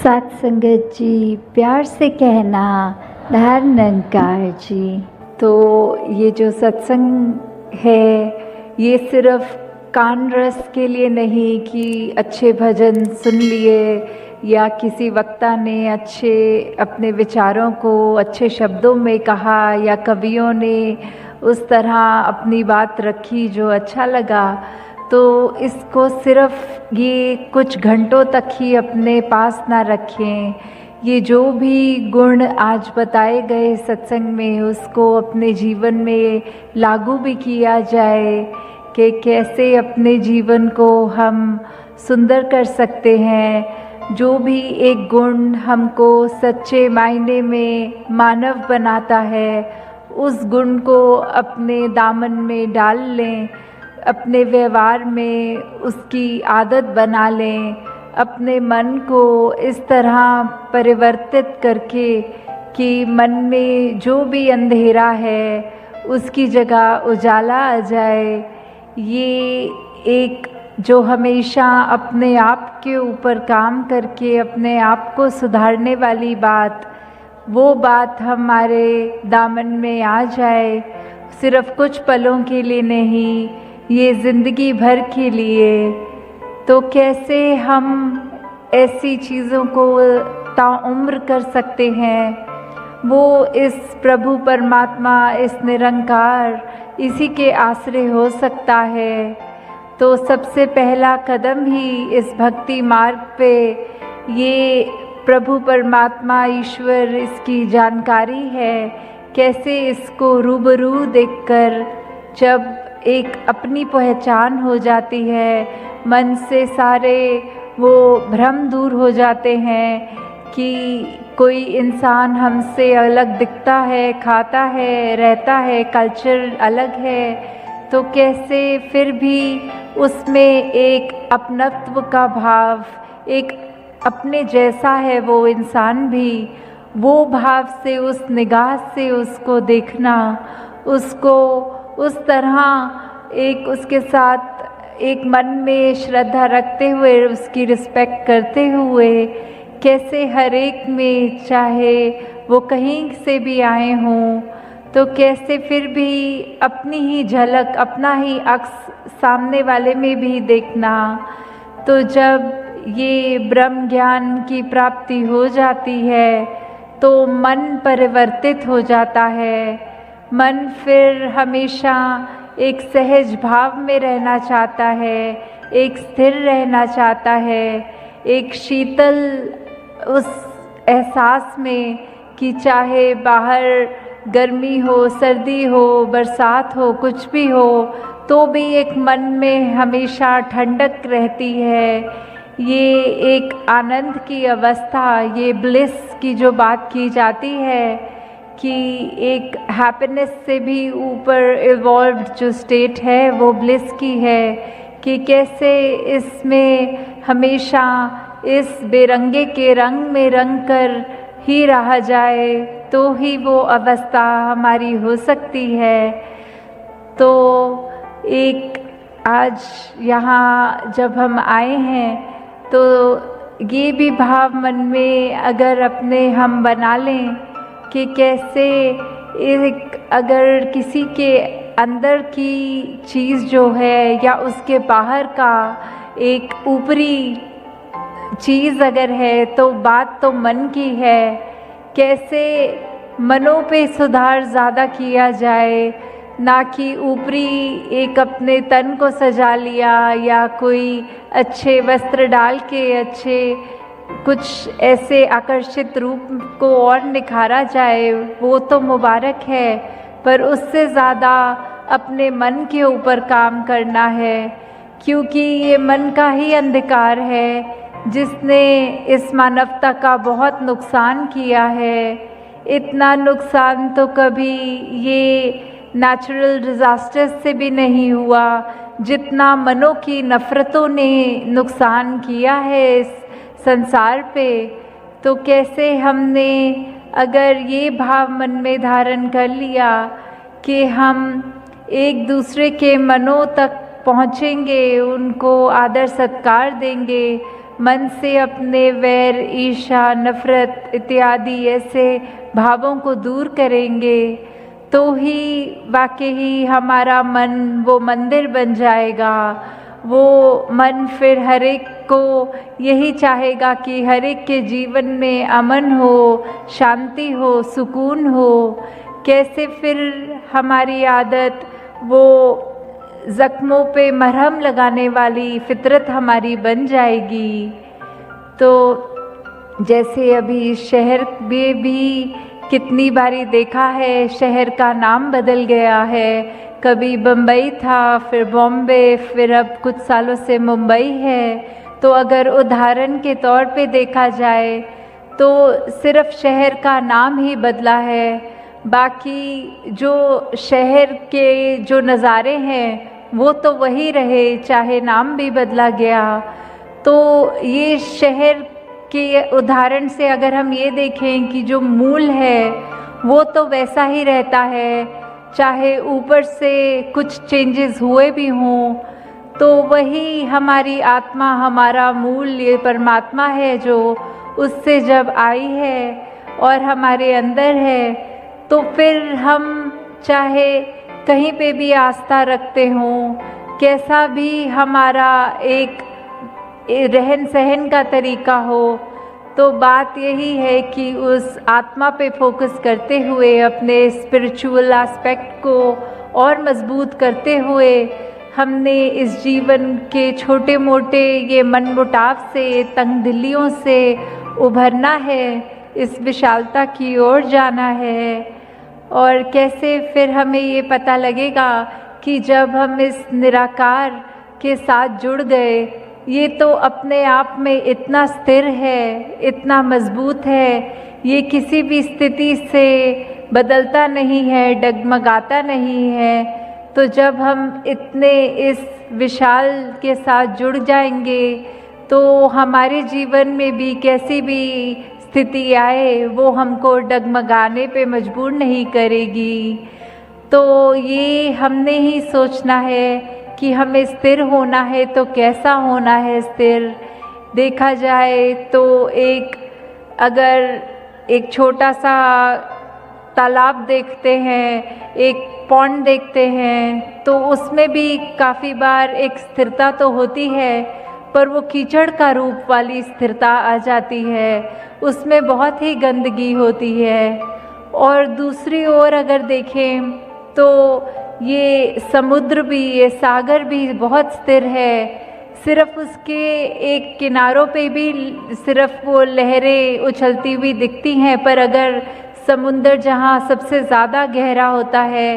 साथ संगत जी, प्यार से कहना धर निरंकार जी। तो ये जो सत्संग है ये सिर्फ कान रस के लिए नहीं कि अच्छे भजन सुन लिए या किसी वक्ता ने अच्छे अपने विचारों को अच्छे शब्दों में कहा या कवियों ने उस तरह अपनी बात रखी जो अच्छा लगा, तो इसको सिर्फ ये कुछ घंटों तक ही अपने पास ना रखें। ये जो भी गुण आज बताए गए सत्संग में उसको अपने जीवन में लागू भी किया जाए कि कैसे अपने जीवन को हम सुंदर कर सकते हैं। जो भी एक गुण हमको सच्चे मायने में मानव बनाता है उस गुण को अपने दामन में डाल लें, अपने व्यवहार में उसकी आदत बना लें, अपने मन को इस तरह परिवर्तित करके कि मन में जो भी अंधेरा है उसकी जगह उजाला आ जाए। ये एक जो हमेशा अपने आप के ऊपर काम करके अपने आप को सुधारने वाली बात, वो बात हमारे दामन में आ जाए, सिर्फ कुछ पलों के लिए नहीं, ये ज़िंदगी भर के लिए। तो कैसे हम ऐसी चीज़ों को ताउम्र कर सकते हैं, वो इस प्रभु परमात्मा, इस निरंकार, इसी के आश्रय हो सकता है। तो सबसे पहला कदम ही इस भक्ति मार्ग पे ये प्रभु परमात्मा ईश्वर इसकी जानकारी है। कैसे इसको रूबरू देखकर जब एक अपनी पहचान हो जाती है, मन से सारे वो भ्रम दूर हो जाते हैं कि कोई इंसान हमसे अलग दिखता है, खाता है, रहता है, कल्चर अलग है, तो कैसे फिर भी उसमें एक अपनत्व का भाव, एक अपने जैसा है वो इंसान भी, वो भाव से उस निगाह से उसको देखना, उसको उस तरह एक उसके साथ एक मन में श्रद्धा रखते हुए उसकी रिस्पेक्ट करते हुए कैसे हर एक में, चाहे वो कहीं से भी आए हों, तो कैसे फिर भी अपनी ही झलक, अपना ही अक्स सामने वाले में भी देखना। तो जब ये ब्रह्म ज्ञान की प्राप्ति हो जाती है तो मन परिवर्तित हो जाता है। मन फिर हमेशा एक सहज भाव में रहना चाहता है, एक स्थिर रहना चाहता है, एक शीतल उस एहसास में कि चाहे बाहर गर्मी हो, सर्दी हो, बरसात हो, कुछ भी हो, तो भी एक मन में हमेशा ठंडक रहती है। ये एक आनंद की अवस्था, ये ब्लिस की जो बात की जाती है कि एक हैप्पीनेस से भी ऊपर इवॉल्व्ड जो स्टेट है वो ब्लिस की है, कि कैसे इसमें हमेशा इस बेरंगे के रंग में रंग कर ही रहा जाए तो ही वो अवस्था हमारी हो सकती है। तो एक आज यहाँ जब हम आए हैं तो ये भी भाव मन में अगर अपने हम बना लें कि कैसे एक अगर किसी के अंदर की चीज़ जो है या उसके बाहर का एक ऊपरी चीज़ अगर है तो बात तो मन की है। कैसे मनों पे सुधार ज़्यादा किया जाए, ना कि ऊपरी एक अपने तन को सजा लिया या कोई अच्छे वस्त्र डाल के अच्छे कुछ ऐसे आकर्षित रूप को और निखारा जाए, वो तो मुबारक है, पर उससे ज़्यादा अपने मन के ऊपर काम करना है, क्योंकि ये मन का ही अंधकार है जिसने इस मानवता का बहुत नुकसान किया है। इतना नुकसान तो कभी ये नेचुरल डिज़ास्टर से भी नहीं हुआ जितना मनों की नफ़रतों ने नुकसान किया है इस संसार पे। तो कैसे हमने अगर ये भाव मन में धारण कर लिया कि हम एक दूसरे के मनों तक पहुँचेंगे, उनको आदर सत्कार देंगे, मन से अपने वैर, ईर्ष्या, नफरत इत्यादि ऐसे भावों को दूर करेंगे तो ही वाकई हमारा मन वो मंदिर बन जाएगा। वो मन फिर हर एक को यही चाहेगा कि हर एक के जीवन में अमन हो, शांति हो, सुकून हो। कैसे फिर हमारी आदत वो ज़ख्मों पे मरहम लगाने वाली फितरत हमारी बन जाएगी। तो जैसे अभी शहर में भी कितनी बारी देखा है, शहर का नाम बदल गया है। कभी बम्बई था, फिर बॉम्बे, फिर अब कुछ सालों से मुंबई है। तो अगर उदाहरण के तौर पे देखा जाए तो सिर्फ शहर का नाम ही बदला है, बाकी जो शहर के जो नज़ारे हैं वो तो वही रहे, चाहे नाम भी बदला गया। तो ये शहर के उदाहरण से अगर हम ये देखें कि जो मूल है वो तो वैसा ही रहता है, चाहे ऊपर से कुछ चेंजेस हुए भी हों, तो वही हमारी आत्मा, हमारा मूल ये परमात्मा है जो उससे जब आई है और हमारे अंदर है, तो फिर हम चाहे कहीं पे भी आस्था रखते हों, कैसा भी हमारा एक रहन सहन का तरीका हो, तो बात यही है कि उस आत्मा पे फोकस करते हुए अपने स्पिरिचुअल एस्पेक्ट को और मजबूत करते हुए हमने इस जीवन के छोटे मोटे ये मनमुटाव से, तंगदिलियों से उभरना है, इस विशालता की ओर जाना है। और कैसे फिर हमें ये पता लगेगा कि जब हम इस निराकार के साथ जुड़ गए, ये तो अपने आप में इतना स्थिर है, इतना मजबूत है, ये किसी भी स्थिति से बदलता नहीं है, डगमगाता नहीं है। तो जब हम इतने इस विशाल के साथ जुड़ जाएंगे तो हमारे जीवन में भी कैसी भी स्थिति आए वो हमको डगमगाने पे मजबूर नहीं करेगी। तो ये हमने ही सोचना है कि हमें स्थिर होना है, तो कैसा होना है स्थिर। देखा जाए तो अगर एक छोटा सा तालाब देखते हैं, एक पॉन्ड देखते हैं, तो उसमें भी काफ़ी बार एक स्थिरता तो होती है, पर वो कीचड़ का रूप वाली स्थिरता आ जाती है, उसमें बहुत ही गंदगी होती है। और दूसरी ओर अगर देखें तो ये समुद्र भी, ये सागर भी बहुत स्थिर है। सिर्फ उसके एक किनारों पे भी सिर्फ वो लहरें उछलती हुई दिखती हैं, पर अगर समुंदर जहाँ सबसे ज़्यादा गहरा होता है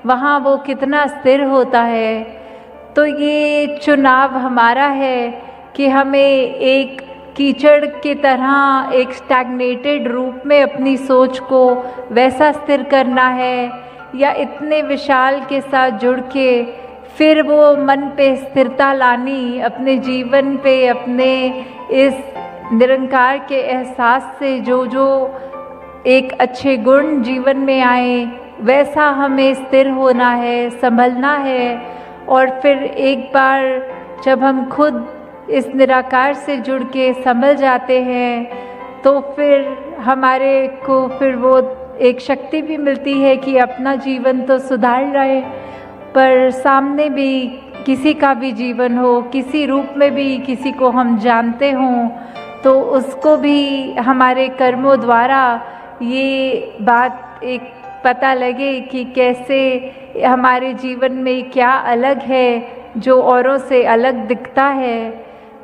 वहाँ वो कितना स्थिर होता है। तो ये चुनाव हमारा है कि हमें एक कीचड़ की तरह एक स्टैग्नेटेड रूप में अपनी सोच को वैसा स्थिर करना है, या इतने विशाल के साथ जुड़ के फिर वो मन पे स्थिरता लानी, अपने जीवन पे, अपने इस निरंकार के एहसास से जो जो एक अच्छे गुण जीवन में आए वैसा हमें स्थिर होना है, संभलना है। और फिर एक बार जब हम खुद इस निराकार से जुड़ के संभल जाते हैं तो फिर हमारे को फिर वो एक शक्ति भी मिलती है कि अपना जीवन तो सुधार रहे, पर सामने भी किसी का भी जीवन हो, किसी रूप में भी किसी को हम जानते हों, तो उसको भी हमारे कर्मों द्वारा ये बात एक पता लगे कि कैसे हमारे जीवन में क्या अलग है जो औरों से अलग दिखता है।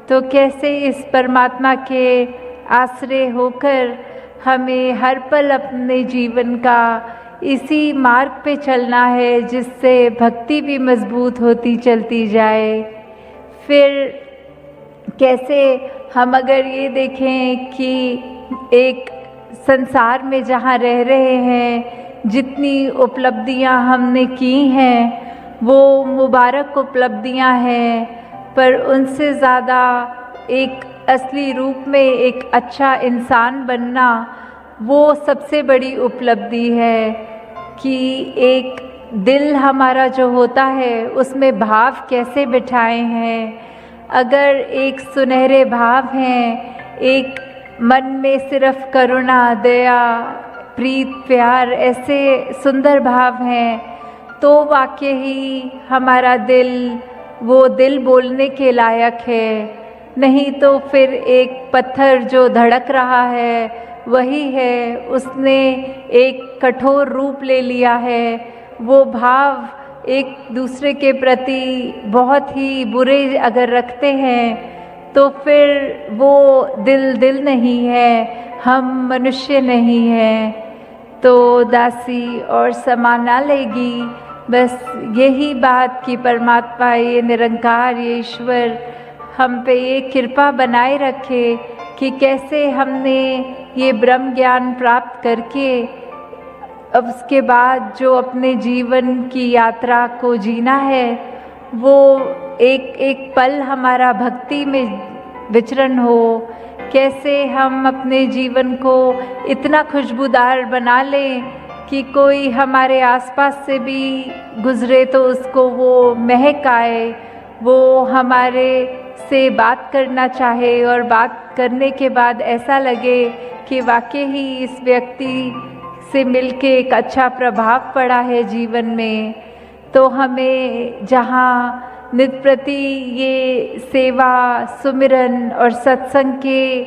तो कैसे इस परमात्मा के आश्रय होकर हमें हर पल अपने जीवन का इसी मार्ग पे चलना है जिससे भक्ति भी मजबूत होती चलती जाए। फिर कैसे हम अगर ये देखें कि एक संसार में जहाँ रह रहे हैं, जितनी उपलब्धियाँ हमने की हैं वो मुबारक उपलब्धियाँ हैं, पर उनसे ज़्यादा एक असली रूप में एक अच्छा इंसान बनना वो सबसे बड़ी उपलब्धि है। कि एक दिल हमारा जो होता है उसमें भाव कैसे बिठाए हैं, अगर एक सुनहरे भाव हैं, एक मन में सिर्फ करुणा, दया, प्रीत, प्यार, ऐसे सुंदर भाव हैं, तो वाकई ही हमारा दिल वो दिल बोलने के लायक है। नहीं तो फिर एक पत्थर जो धड़क रहा है वही है, उसने एक कठोर रूप ले लिया है। वो भाव एक दूसरे के प्रति बहुत ही बुरे अगर रखते हैं तो फिर वो दिल नहीं है, हम मनुष्य नहीं हैं। तो दासी और समा ना लेगी, बस यही बात कि परमात्मा, ये निरंकार, ये ईश्वर हम पे ये कृपा बनाए रखे कि कैसे हमने ये ब्रह्म ज्ञान प्राप्त करके अब उसके बाद जो अपने जीवन की यात्रा को जीना है, वो एक एक पल हमारा भक्ति में विचरण हो। कैसे हम अपने जीवन को इतना खुशबूदार बना लें कि कोई हमारे आसपास से भी गुजरे तो उसको वो महक आए, वो हमारे से बात करना चाहे और बात करने के बाद ऐसा लगे कि वाकई ही इस व्यक्ति से मिलके एक अच्छा प्रभाव पड़ा है जीवन में। तो हमें जहाँ नित्य प्रति ये सेवा, सुमिरन और सत्संग के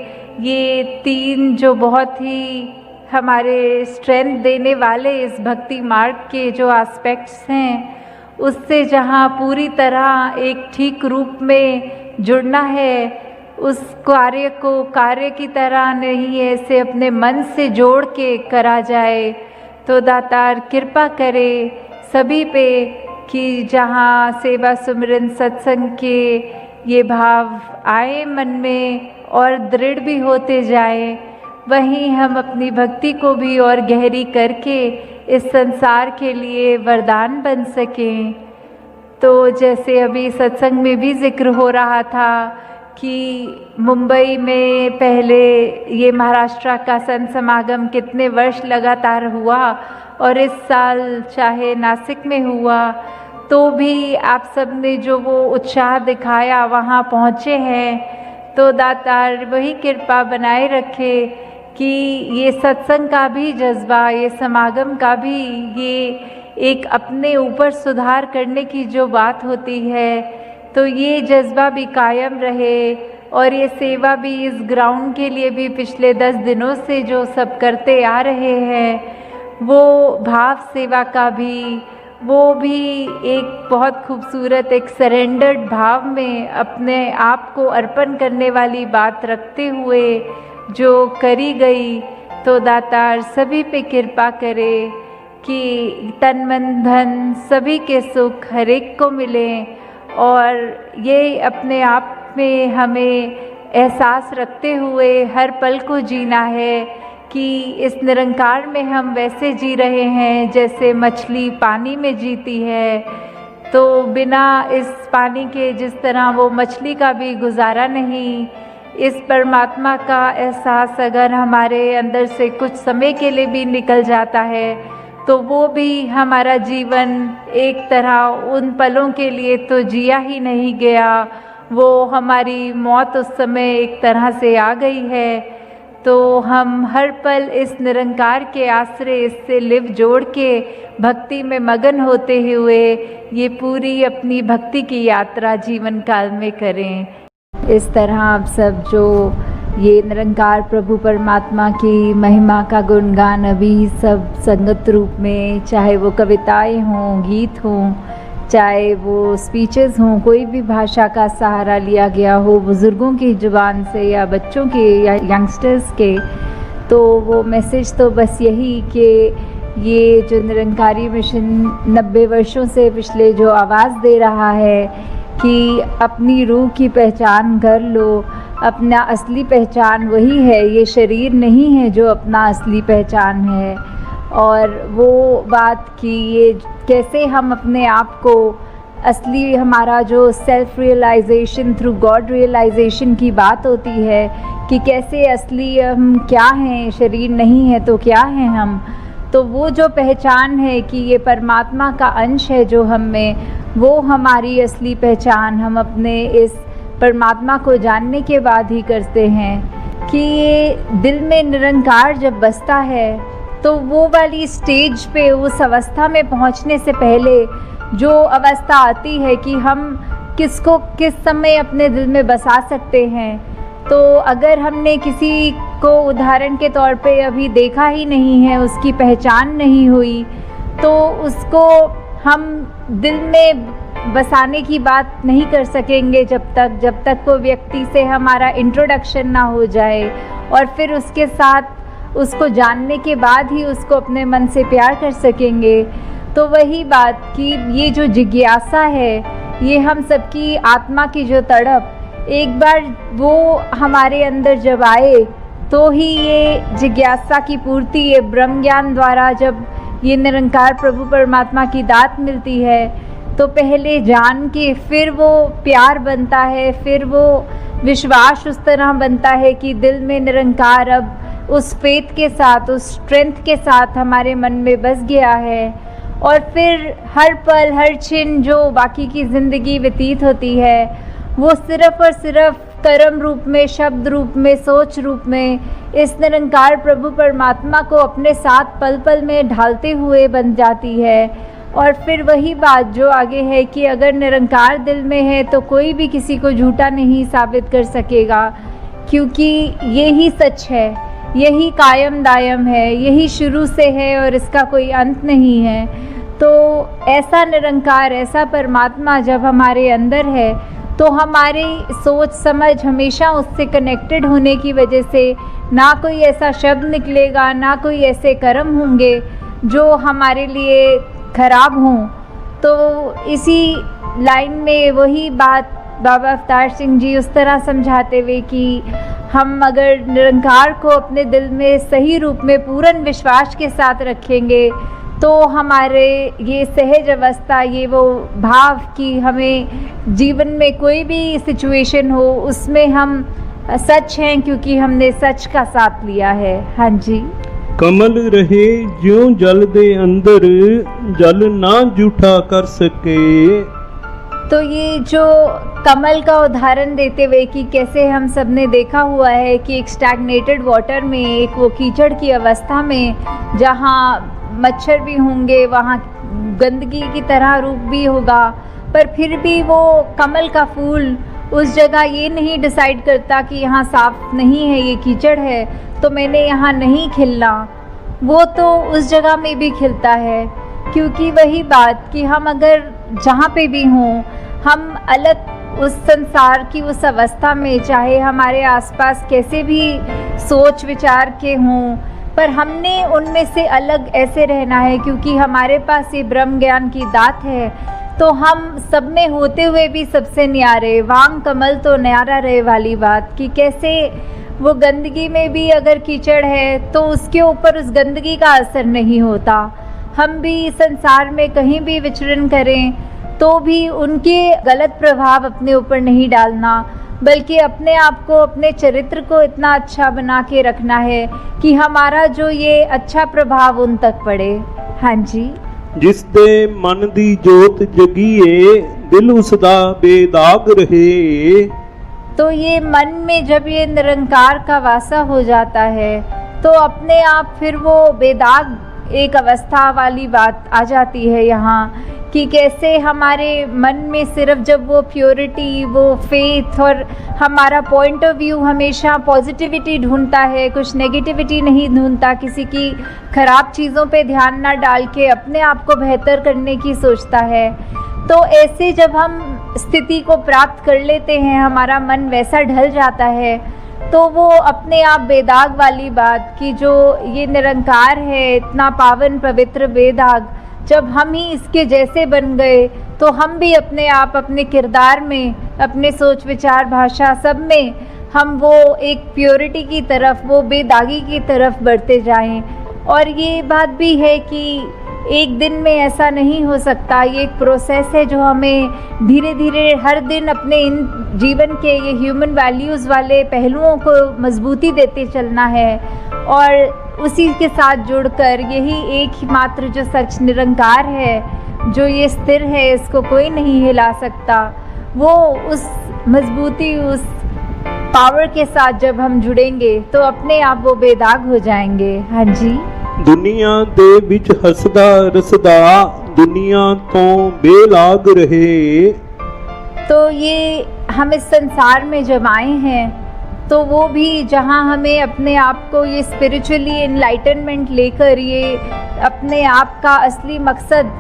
ये तीन जो बहुत ही हमारे स्ट्रेंथ देने वाले इस भक्ति मार्ग के जो एस्पेक्ट्स हैं, उससे जहाँ पूरी तरह एक ठीक रूप में जुड़ना है, उस कार्य को कार्य की तरह नहीं ऐसे अपने मन से जोड़ के करा जाए। तो दातार कृपा करे सभी पे कि जहाँ सेवा, सुमिरन, सत्संग के ये भाव आए मन में और दृढ़ भी होते जाए, वहीं हम अपनी भक्ति को भी और गहरी करके इस संसार के लिए वरदान बन सकें। तो जैसे अभी सत्संग में भी जिक्र हो रहा था कि मुंबई में पहले ये महाराष्ट्र का संत समागम कितने वर्ष लगातार हुआ और इस साल चाहे नासिक में हुआ, तो भी आप सब ने जो वो उत्साह दिखाया वहाँ पहुँचे हैं। तो दातार वही कृपा बनाए रखे कि ये सत्संग का भी जज्बा, ये समागम का भी ये एक अपने ऊपर सुधार करने की जो बात होती है, तो ये जज्बा भी कायम रहे। और ये सेवा भी इस ग्राउंड के लिए भी पिछले 10 दिनों से जो सब करते आ रहे हैं, वो भाव सेवा का भी, वो भी एक बहुत खूबसूरत एक सरेंडर्ड भाव में अपने आप को अर्पण करने वाली बात रखते हुए जो करी गई। तो दातार सभी पे कृपा करे कि तन मन धन सभी के सुख हर एक को मिले, और ये अपने आप में हमें एहसास रखते हुए हर पल को जीना है कि इस निरंकार में हम वैसे जी रहे हैं जैसे मछली पानी में जीती है। तो बिना इस पानी के जिस तरह वो मछली का भी गुजारा नहीं, इस परमात्मा का एहसास अगर हमारे अंदर से कुछ समय के लिए भी निकल जाता है तो वो भी हमारा जीवन एक तरह उन पलों के लिए तो जिया ही नहीं गया, वो हमारी मौत उस समय एक तरह से आ गई है। तो हम हर पल इस निरंकार के आश्रय इससे लिव जोड़ के भक्ति में मगन होते हुए ये पूरी अपनी भक्ति की यात्रा जीवन काल में करें। इस तरह आप सब जो ये निरंकार प्रभु परमात्मा की महिमा का गुणगान अभी सब संगत रूप में, चाहे वो कविताएं हों, गीत हों, चाहे वो स्पीचेस हों, कोई भी भाषा का सहारा लिया गया हो बुज़ुर्गों की ज़ुबान से या बच्चों के या यंगस्टर्स के, तो वो मैसेज तो बस यही कि ये जो निरंकारी मिशन 90 वर्षों से पिछले जो आवाज़ दे रहा है कि अपनी रूह की पहचान कर लो, अपना असली पहचान वही है, ये शरीर नहीं है जो अपना असली पहचान है। और वो बात कि ये कैसे हम अपने आप को असली, हमारा जो self realisation through God realisation की बात होती है कि कैसे असली हम क्या हैं, शरीर नहीं है तो क्या हैं हम। तो वो जो पहचान है कि ये परमात्मा का अंश है जो हम में, वो हमारी असली पहचान। हम अपने इस परमात्मा को जानने के बाद ही करते हैं। कि ये दिल में निरंकार जब बसता है तो वो वाली स्टेज पे, उस अवस्था में पहुंचने से पहले जो अवस्था आती है कि हम किसको किस समय अपने दिल में बसा सकते हैं। तो अगर हमने किसी को उदाहरण के तौर पे अभी देखा ही नहीं है, उसकी पहचान नहीं हुई, तो उसको हम दिल में बसाने की बात नहीं कर सकेंगे जब तक वो व्यक्ति से हमारा इंट्रोडक्शन ना हो जाए, और फिर उसके साथ उसको जानने के बाद ही उसको अपने मन से प्यार कर सकेंगे। तो वही बात कि ये जो जिज्ञासा है, ये हम सबकी आत्मा की जो तड़प, एक बार वो हमारे अंदर जब आए तो ही ये जिज्ञासा की पूर्ति, ये ब्रह्म ज्ञान द्वारा जब ये निरंकार प्रभु परमात्मा की दात मिलती है, तो पहले जान के फिर वो प्यार बनता है, फिर वो विश्वास उस तरह बनता है कि दिल में निरंकार अब उस फेथ के साथ, उस स्ट्रेंथ के साथ हमारे मन में बस गया है। और फिर हर पल हर क्षण जो बाकी की ज़िंदगी व्यतीत होती है, वो सिर्फ़ और सिर्फ कर्म रूप में, शब्द रूप में, सोच रूप में इस निरंकार प्रभु परमात्मा को अपने साथ पल पल में ढालते हुए बन जाती है। और फिर वही बात जो आगे है कि अगर निरंकार दिल में है तो कोई भी किसी को झूठा नहीं साबित कर सकेगा, क्योंकि यही सच है, यही कायम दायम है, यही शुरू से है और इसका कोई अंत नहीं है। तो ऐसा निरंकार, ऐसा परमात्मा जब हमारे अंदर है तो हमारी सोच समझ हमेशा उससे कनेक्टेड होने की वजह से ना कोई ऐसा शब्द निकलेगा, ना कोई ऐसे कर्म होंगे जो हमारे लिए खराब हों। तो इसी लाइन में वही बात बाबा अवतार सिंह जी उस तरह समझाते हुए कि हम अगर निरंकार को अपने दिल में सही रूप में पूर्ण विश्वास के साथ रखेंगे तो हमारे ये सहज अवस्था, ये वो भाव कि हमें जीवन में कोई भी सिचुएशन हो उसमें हम सच हैं, क्योंकि हमने सच का साथ लिया है। हाँ जी। कमल रहे ज्यों जल दे अंदर, जल ना जूठा कर सके। तो ये जो कमल का उदाहरण देते हुए कि कैसे हम सब ने देखा हुआ है कि एक स्टैग्नेटेड वाटर में, एक वो कीचड़ की अवस्था में जहाँ मच्छर भी होंगे, वहाँ गंदगी की तरह रूप भी होगा, पर फिर भी वो कमल का फूल उस जगह ये नहीं डिसाइड करता कि यहाँ साफ नहीं है, ये कीचड़ है तो मैंने यहाँ नहीं खिलना। वो तो उस जगह में भी खिलता है, क्योंकि वही बात कि हम अगर जहाँ पे भी हों, हम अलग उस संसार की उस अवस्था में, चाहे हमारे आसपास कैसे भी सोच विचार के हों, पर हमने उनमें से अलग ऐसे रहना है क्योंकि हमारे पास ये ब्रह्म ज्ञान की दात है। तो हम सब में होते हुए भी सबसे न्यारे, वांग कमल तो न्यारा रहे वाली बात कि कैसे वो गंदगी में भी अगर कीचड़ है तो उसके ऊपर उस गंदगी का असर नहीं होता। हम भी संसार में कहीं भी विचरण करें तो भी उनके गलत प्रभाव अपने ऊपर नहीं डालना, बल्कि अपने आप को, अपने चरित्र को इतना अच्छा बना के रखना है कि हमारा जो ये अच्छा प्रभाव उन तक पड़े। हाँ जी। जिस दे मन दी जोत जगीए, दिल उसदा बेदाग रहे। तो ये मन में जब ये निरंकार का वासा हो जाता है तो अपने आप फिर वो बेदाग एक अवस्था वाली बात आ जाती है यहाँ, कि कैसे हमारे मन में सिर्फ जब वो प्योरिटी, वो फेथ और हमारा पॉइंट ऑफ व्यू हमेशा पॉजिटिविटी ढूंढता है, कुछ नेगेटिविटी नहीं ढूंढता, किसी की ख़राब चीज़ों पे ध्यान ना डाल के अपने आप को बेहतर करने की सोचता है। तो ऐसे जब हम स्थिति को प्राप्त कर लेते हैं, हमारा मन वैसा ढल जाता है, तो वो अपने आप बेदाग वाली बात कि जो ये निरंकार है, इतना पावन पवित्र बेदाग, जब हम ही इसके जैसे बन गए तो हम भी अपने आप, अपने किरदार में, अपने सोच विचार भाषा सब में हम वो एक प्योरिटी की तरफ, वो बेदागी की तरफ बढ़ते जाएं। और ये बात भी है कि एक दिन में ऐसा नहीं हो सकता, ये एक प्रोसेस है जो हमें धीरे धीरे हर दिन अपने इन जीवन के ये ह्यूमन वैल्यूज़ वाले पहलुओं को मजबूती देते चलना है। और उसी के साथ जुड़कर यही एक ही मात्र जो सच निरंकार है, जो ये स्थिर है, इसको कोई नहीं हिला सकता, वो उस मजबूती, उस पावर के साथ जब हम जुड़ेंगे तो अपने आप वो बेदाग हो जाएंगे। हाँ जी। ਦੁਨੀਆ ਦੇ ਵਿੱਚ ਹੱਸਦਾ ਰਸਦਾ ਦੁਨੀਆ ਤੋਂ ਬੇਲਾਗ ਰਹੇ। तो ये हम इस संसार में जब आए हैं तो वो भी जहाँ हमें अपने आप को ये स्पिरिचुअली इनलाइटनमेंट लेकर ये अपने आप का असली मकसद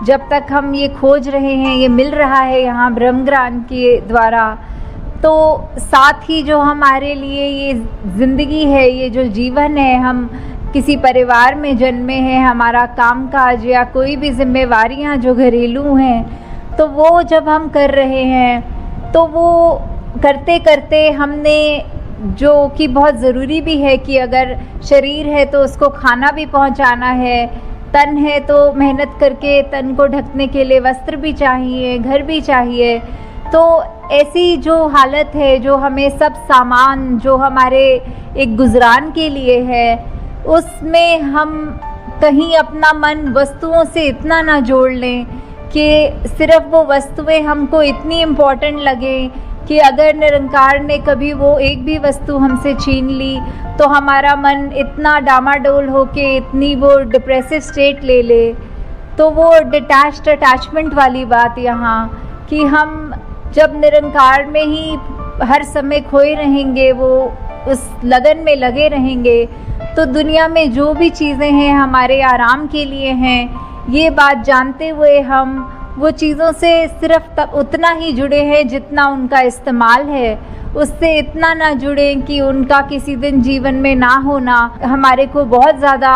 जब तक हम ये खोज रहे हैं, ये मिल रहा है यहाँ ब्रह्म ज्ञान के द्वारा, तो साथ ही जो हमारे लिए ये ज़िंदगी है, ये जो जीवन है, हम किसी परिवार में जन्मे हैं, हमारा कामकाज या कोई भी जिम्मेवारियाँ जो घरेलू हैं, तो वो जब हम कर रहे हैं तो वो करते करते हमने, जो कि बहुत ज़रूरी भी है कि अगर शरीर है तो उसको खाना भी पहुंचाना है, तन है तो मेहनत करके तन को ढकने के लिए वस्त्र भी चाहिए, घर भी चाहिए। तो ऐसी जो हालत है, जो हमें सब सामान जो हमारे एक गुजरान के लिए है, उसमें हम कहीं अपना मन वस्तुओं से इतना ना जोड़ लें कि सिर्फ वो वस्तुएं हमको इतनी इम्पोर्टेंट लगे कि अगर निरंकार ने कभी वो एक भी वस्तु हमसे छीन ली तो हमारा मन इतना डामाडोल हो के इतनी वो डिप्रेसिव स्टेट ले ले। तो वो डिटैच्ड अटैचमेंट वाली बात यहाँ, कि हम जब निरंकार में ही हर समय खोए रहेंगे, वो उस लगन में लगे रहेंगे, तो दुनिया में जो भी चीज़ें हैं हमारे आराम के लिए हैं, ये बात जानते हुए हम वो चीज़ों से सिर्फ उतना ही जुड़े हैं जितना उनका इस्तेमाल है, उससे इतना ना जुड़ें कि उनका किसी दिन जीवन में ना होना हमारे को बहुत ज़्यादा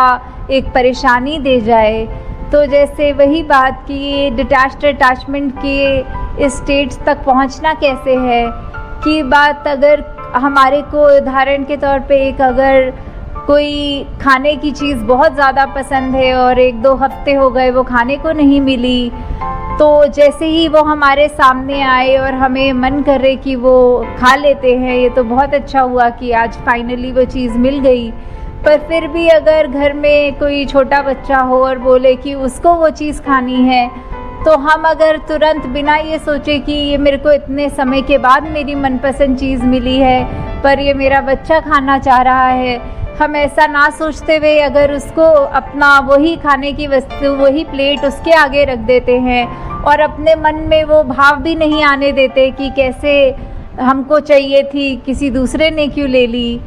एक परेशानी दे जाए। तो जैसे वही बात कि ये डिटैच्ड अटैचमेंट के इस स्टेट्स तक पहुंचना कैसे है, कि बात अगर हमारे को उदाहरण के तौर पे एक अगर कोई खाने की चीज़ बहुत ज़्यादा पसंद है और 1-2 हफ्ते हो गए वो खाने को नहीं मिली, तो जैसे ही वो हमारे सामने आए और हमें मन करे कि वो खा लेते हैं, ये तो बहुत अच्छा हुआ कि आज फाइनली वो चीज़ मिल गई। पर फिर भी अगर घर में कोई छोटा बच्चा हो और बोले कि उसको वो चीज़ खानी है, तो हम अगर तुरंत बिना ये सोचे कि ये मेरे को इतने समय के बाद मेरी मनपसंद चीज़ मिली है पर ये मेरा बच्चा खाना चाह रहा है, हम ऐसा ना सोचते हुए अगर उसको अपना वही खाने की वस्तु, वही प्लेट उसके आगे रख देते हैं और अपने मन में वो भाव भी नहीं आने देते कि कैसे हमको चाहिए थी, किसी दूसरे ने क्यों ले ली,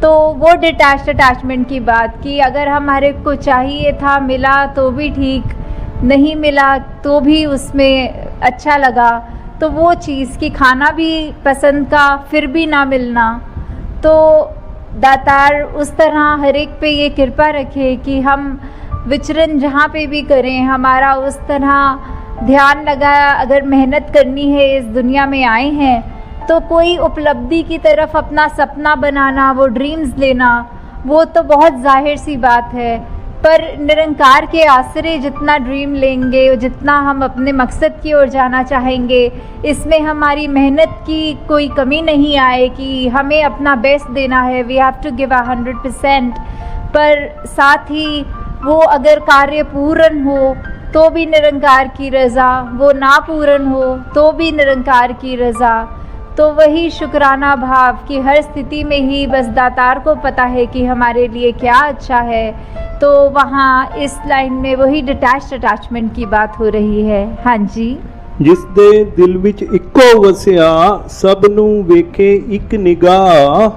तो वो डिटैच्ड अटैचमेंट की बात, कि अगर हमारे को चाहिए था, मिला तो भी ठीक, नहीं मिला तो भी उसमें अच्छा लगा, तो वो चीज़ कि खाना भी पसंद का फिर भी ना मिलना। तो दातार उस तरह हर एक पे ये कृपा रखे कि हम विचरण जहाँ पे भी करें, हमारा उस तरह ध्यान लगाया, अगर मेहनत करनी है, इस दुनिया में आए हैं तो कोई उपलब्धि की तरफ अपना सपना बनाना, वो ड्रीम्स लेना, वो तो बहुत जाहिर सी बात है, पर निरंकार के आश्रय जितना ड्रीम लेंगे, जितना हम अपने मकसद की ओर जाना चाहेंगे, इसमें हमारी मेहनत की कोई कमी नहीं आए कि हमें अपना बेस्ट देना है, वी हैव टू गिव 100%। पर साथ ही वो अगर कार्य पूर्ण हो तो भी निरंकार की रज़ा, वो ना पूर्ण हो तो भी निरंकार की रज़ा। तो वही शुक्राना भाव कि हर स्थिति में ही बस दातार को पता है कि हमारे लिए क्या अच्छा है। तो वहाँ इस लाइन में वही डिटैच्ड अटैचमेंट की बात हो रही है। हाँ जी। जिस दे दिल विच इक्को वसिया सब नू वेखे एक निगाह।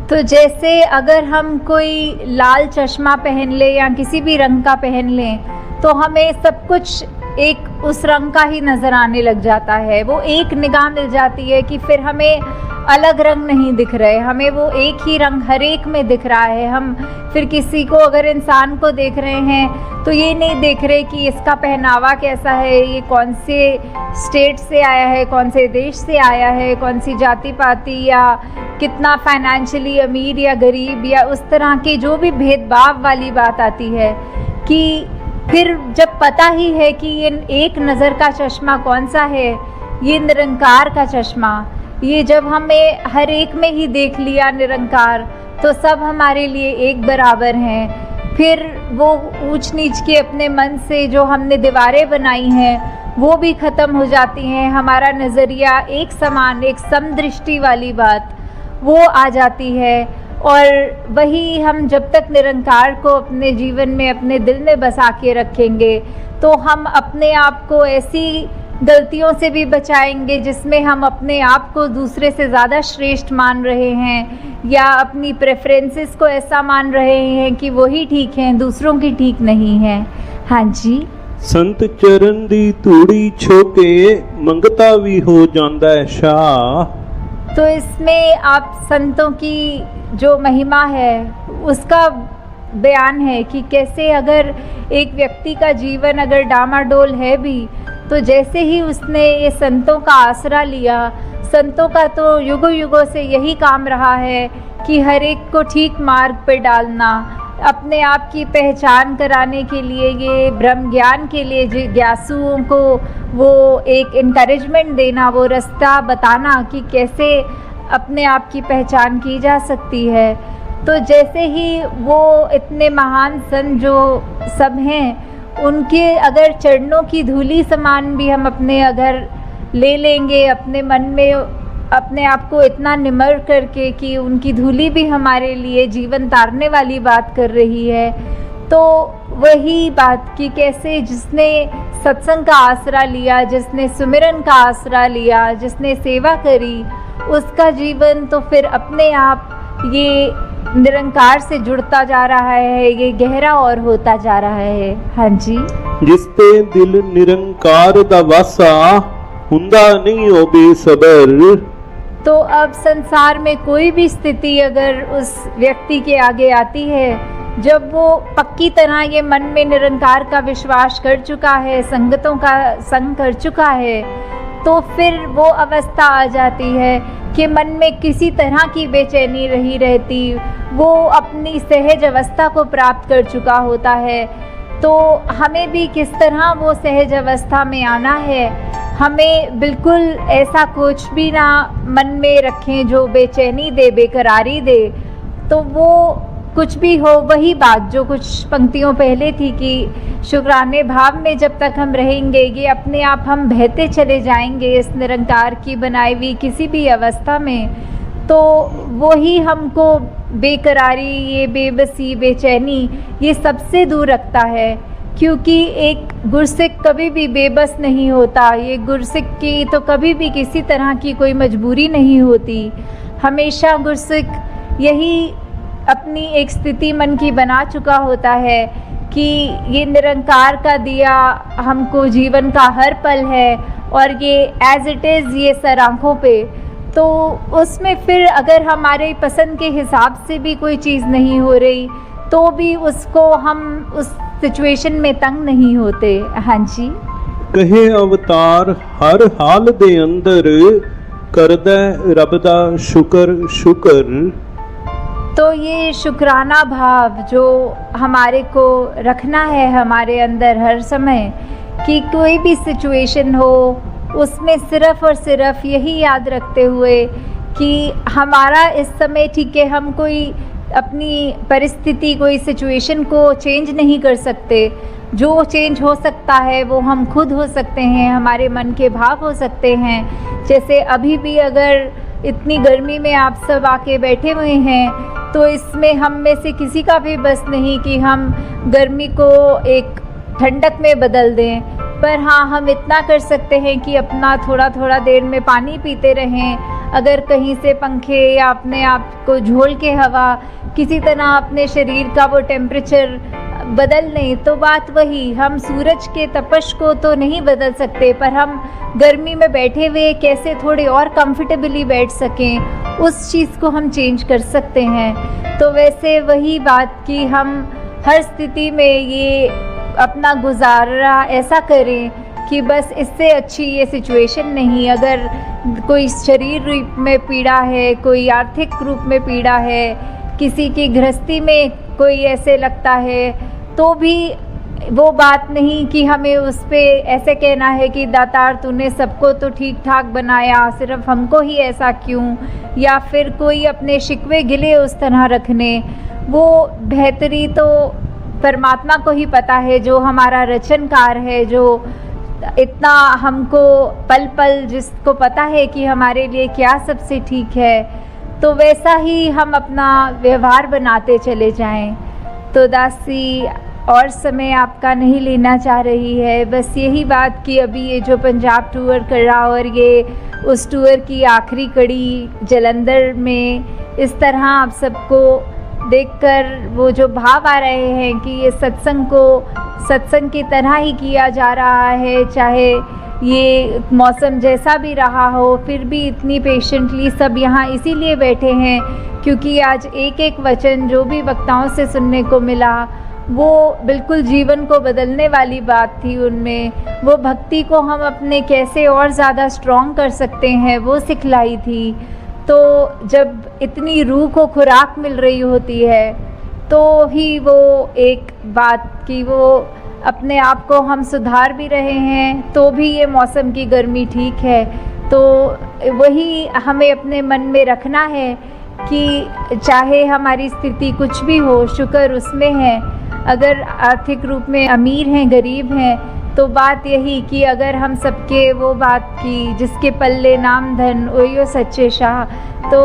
तो जैसे अगर हम कोई लाल चश्मा पहन ले या किसी भी रंग का पहन लें तो हमें सब कुछ एक उस रंग का ही नज़र आने लग जाता है, वो एक निगाह मिल जाती है कि फिर हमें अलग रंग नहीं दिख रहे, हमें वो एक ही रंग हर एक में दिख रहा है। हम फिर किसी को अगर इंसान को देख रहे हैं तो ये नहीं देख रहे कि इसका पहनावा कैसा है, ये कौन से स्टेट से आया है, कौन से देश से आया है, कौन सी जाति पाति या कितना फाइनेंशियली अमीर या गरीब, या उस तरह के जो भी भेदभाव वाली बात आती है। कि फिर जब पता ही है कि ये एक नज़र का चश्मा कौन सा है, ये निरंकार का चश्मा, ये जब हमें हर एक में ही देख लिया निरंकार, तो सब हमारे लिए एक बराबर हैं। फिर वो ऊंच नीच के अपने मन से जो हमने दीवारें बनाई हैं वो भी ख़त्म हो जाती हैं। हमारा नज़रिया एक समान, एक समदृष्टि वाली बात वो आ जाती है। और वही हम जब तक निरंकार को अपने जीवन में, अपने दिल में बसा के रखेंगे, तो हम अपने आप को ऐसी गलतियों से भी बचाएंगे जिसमें हम अपने आप को दूसरे से ज़्यादा श्रेष्ठ मान रहे हैं, या अपनी प्रेफरेंसेस को ऐसा मान रहे हैं कि वही ठीक हैं, दूसरों की ठीक नहीं है। हाँ जी। संत चरण दी धूड़ी छोके मंगता भी हो जाता है शाह। तो इसमें आप संतों की जो महिमा है उसका बयान है कि कैसे अगर एक व्यक्ति का जीवन अगर डामाडोल है भी, तो जैसे ही उसने ये संतों का आसरा लिया, संतों का तो युगों युगों से यही काम रहा है कि हर एक को ठीक मार्ग पर डालना, अपने आप की पहचान कराने के लिए, ये ब्रह्म ज्ञान के लिए जिज्ञासुओं को वो एक इनकरेजमेंट देना, वो रास्ता बताना कि कैसे अपने आप की पहचान की जा सकती है। तो जैसे ही वो इतने महान संत जो सब हैं, उनके अगर चरणों की धूली समान भी हम अपने अगर ले लेंगे अपने मन में, अपने आप को इतना निमर करके कि उनकी धूली भी हमारे लिए जीवन तारने वाली बात कर रही है, तो वही बात कि कैसे जिसने सत्संग का आसरा लिया, जिसने सुमिरन का आसरा लिया, जिसने सेवा करी, उसका जीवन तो फिर अपने आप ये निरंकार से जुड़ता जा रहा है, ये गहरा और होता जा रहा है। हाँ जी। जिसते दिल निरंकार दा वासा हुंदा नहीं हो बेसबर। तो अब संसार में कोई भी स्थिति अगर उस व्यक्ति के आगे आती है, जब वो पक्की तरह ये मन में निरंकार का विश्वास कर चुका है, संगतों का संग कर चुका है, तो फिर वो अवस्था आ जाती है कि मन में किसी तरह की बेचैनी नहीं रहती, वो अपनी सहज अवस्था को प्राप्त कर चुका होता है। तो हमें भी किस तरह वो सहज अवस्था में आना है, हमें बिल्कुल ऐसा कुछ भी ना मन में रखें जो बेचैनी दे, बेकरारी दे। तो वो कुछ भी हो, वही बात जो कुछ पंक्तियों पहले थी कि शुक्राने भाव में जब तक हम रहेंगे, ये अपने आप हम बहते चले जाएंगे इस निरंकार की बनाई हुई किसी भी अवस्था में, तो वही हमको बेकरारी, ये बेबसी, बेचैनी, ये सबसे दूर रखता है। क्योंकि एक गुरसिक कभी भी बेबस नहीं होता, ये गुरसिक की तो कभी भी किसी तरह की कोई मजबूरी नहीं होती। हमेशा गुरसिक यही अपनी एक स्थिति मन की बना चुका होता है कि ये निरंकार का दिया हमको जीवन का हर पल है, और ये एज इट इज़ ये सर आँखों पे, तो उसमें फिर अगर हमारे पसंद के हिसाब से भी कोई चीज़ नहीं हो रही, तो भी उसको हम उस सिचुएशन में तंग नहीं होते। हाँ जी। कहे अवतार हर हाल दे अंदर करदा रब दा शुक्र शुक्र। तो ये शुक्राना भाव जो हमारे को रखना है हमारे अंदर हर समय, कि कोई भी सिचुएशन हो उसमें सिर्फ़ और सिर्फ यही याद रखते हुए कि हमारा इस समय ठीक है, हम कोई अपनी परिस्थिति, कोई सिचुएशन को चेंज नहीं कर सकते। जो चेंज हो सकता है वो हम खुद हो सकते हैं, हमारे मन के भाव हो सकते हैं। जैसे अभी भी अगर इतनी गर्मी में आप सब आके बैठे हुए हैं, तो इसमें हम में से किसी का भी बस नहीं कि हम गर्मी को एक ठंडक में बदल दें, पर हाँ हम इतना कर सकते हैं कि अपना थोड़ा थोड़ा देर में पानी पीते रहें। अगर कहीं से पंखे या अपने आप को झोल के हवा किसी तरह अपने शरीर का वो टेम्परेचर बदल लें, तो बात वही, हम सूरज के तपश को तो नहीं बदल सकते, पर हम गर्मी में बैठे हुए कैसे थोड़े और कंफर्टेबली बैठ सकें, उस चीज़ को हम चेंज कर सकते हैं। तो वैसे वही बात कि हम हर स्थिति में ये अपना गुजारा ऐसा करें कि बस इससे अच्छी ये सिचुएशन नहीं। अगर कोई शरीर रूप में पीड़ा है, कोई आर्थिक रूप में पीड़ा है, किसी की गृहस्थी में कोई ऐसे लगता है, तो भी वो बात नहीं कि हमें उस पे ऐसे कहना है कि दातार तूने सबको तो ठीक ठाक बनाया, सिर्फ हमको ही ऐसा क्यों, या फिर कोई अपने शिकवे गिले उस तरह रखने। वो बेहतरी तो परमात्मा को ही पता है, जो हमारा रचनकार है, जो इतना हमको पल पल जिसको पता है कि हमारे लिए क्या सबसे ठीक है, तो वैसा ही हम अपना व्यवहार बनाते चले जाएं। तो दासी और समय आपका नहीं लेना चाह रही है, बस यही बात कि अभी ये जो पंजाब टूर कर रहा और ये उस टूर की आखिरी कड़ी जलंधर में, इस तरह आप सबको देखकर वो जो भाव आ रहे हैं कि ये सत्संग को सत्संग की तरह ही किया जा रहा है, चाहे ये मौसम जैसा भी रहा हो, फिर भी इतनी पेशेंटली सब यहाँ इसीलिए बैठे हैं क्योंकि आज एक एक वचन जो भी वक्ताओं से सुनने को मिला वो बिल्कुल जीवन को बदलने वाली बात थी। उनमें वो भक्ति को हम अपने कैसे और ज़्यादा स्ट्रॉन्ग कर सकते हैं वो सिखलाई थी। तो जब इतनी रूह को खुराक मिल रही होती है तो ही वो एक बात कि वो अपने आप को हम सुधार भी रहे हैं तो भी ये मौसम की गर्मी ठीक है। तो वही हमें अपने मन में रखना है कि चाहे हमारी स्थिति कुछ भी हो, शुक्र उसमें है। अगर आर्थिक रूप में अमीर हैं, गरीब हैं, तो बात यही कि अगर हम सबके वो बात की जिसके पल्ले नाम धन वही सच्चे शाह, तो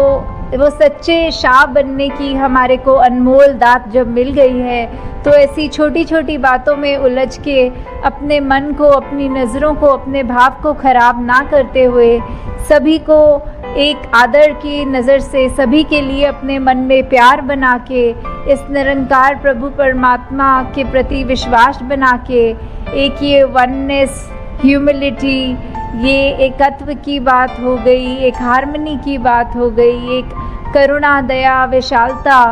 वो सच्चे शाह बनने की हमारे को अनमोल दात जब मिल गई है तो ऐसी छोटी छोटी बातों में उलझ के अपने मन को, अपनी नज़रों को, अपने भाव को ख़राब ना करते हुए सभी को एक आदर की नज़र से, सभी के लिए अपने मन में प्यार बना के, इस निरंकार प्रभु परमात्मा के प्रति विश्वास बना के, एक ये वननेस, ह्यूमिलिटी, ये एकत्व की बात हो गई, एक हार्मनी की बात हो गई, एक करुणा, दया, विशालता।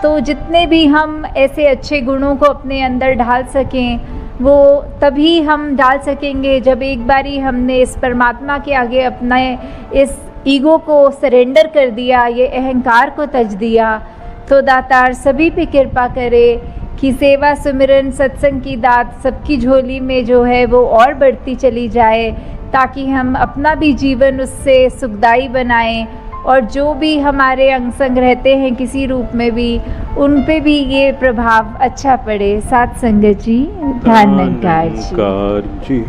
तो जितने भी हम ऐसे अच्छे गुणों को अपने अंदर ढाल सकें वो तभी हम डाल सकेंगे जब एक बारी हमने इस परमात्मा के आगे अपना इस ईगो को सरेंडर कर दिया, ये अहंकार को तज दिया। तो दातार सभी पे कृपा करे कि सेवा, सुमिरन, सत्संग की दात सबकी झोली में जो है वो और बढ़ती चली जाए ताकि हम अपना भी जीवन उससे सुखदायी बनाएं और जो भी हमारे अंग संग रहते हैं किसी रूप में भी उन पे भी ये प्रभाव अच्छा पड़े। साथ संगत जी, धन्यवाद जी।